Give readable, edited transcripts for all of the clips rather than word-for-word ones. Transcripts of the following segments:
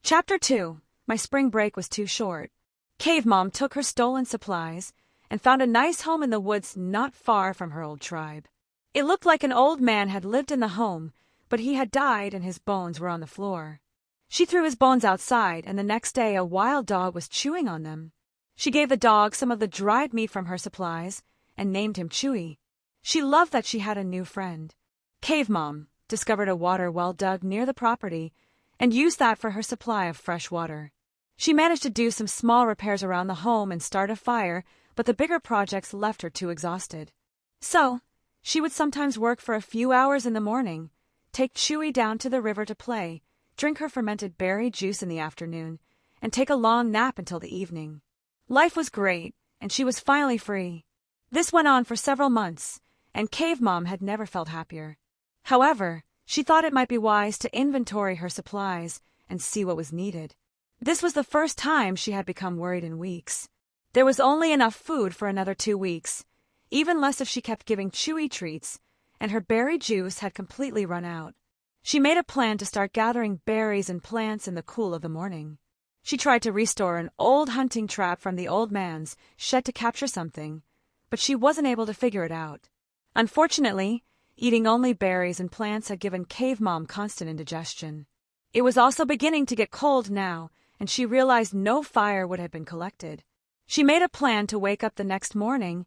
Chapter 2. My spring break was too short. Cave Mom took her stolen supplies and found a nice home in the woods not far from her old tribe. It looked like an old man had lived in the home, but he had died and his bones were on the floor. She threw his bones outside, and the next day a wild dog was chewing on them. She gave the dog some of the dried meat from her supplies and named him Chewy. She loved that she had a new friend. Cave Mom discovered a water well dug near the property and used that for her supply of fresh water. She managed to do some small repairs around the home and start a fire, but the bigger projects left her too exhausted. So, she would sometimes work for a few hours in the morning, take Chewy down to the river to play, drink her fermented berry juice in the afternoon, and take a long nap until the evening. Life was great, and she was finally free. This went on for several months, and Cave Mom had never felt happier. However, she thought it might be wise to inventory her supplies and see what was needed. This was the first time she had become worried in weeks. There was only enough food for another 2 weeks, even less if she kept giving Chewy treats, and her berry juice had completely run out. She made a plan to start gathering berries and plants in the cool of the morning. She tried to restore an old hunting trap from the old man's shed to capture something, but she wasn't able to figure it out. Unfortunately, eating only berries and plants had given Cave Mom constant indigestion. It was also beginning to get cold now, and she realized no fire would have been collected. She made a plan to wake up the next morning,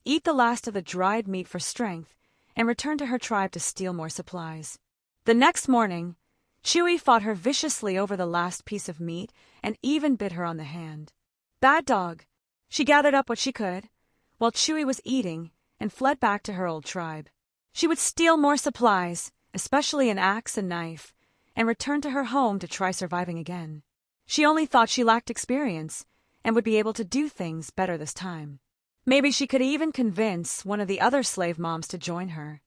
eat the last of the dried meat for strength, and return to her tribe to steal more supplies. The next morning, Chewy fought her viciously over the last piece of meat and even bit her on the hand. Bad dog! She gathered up what she could, while Chewy was eating, and fled back to her old tribe. She would steal more supplies, especially an axe and knife, and return to her home to try surviving again. She only thought she lacked experience and would be able to do things better this time. Maybe she could even convince one of the other slave moms to join her.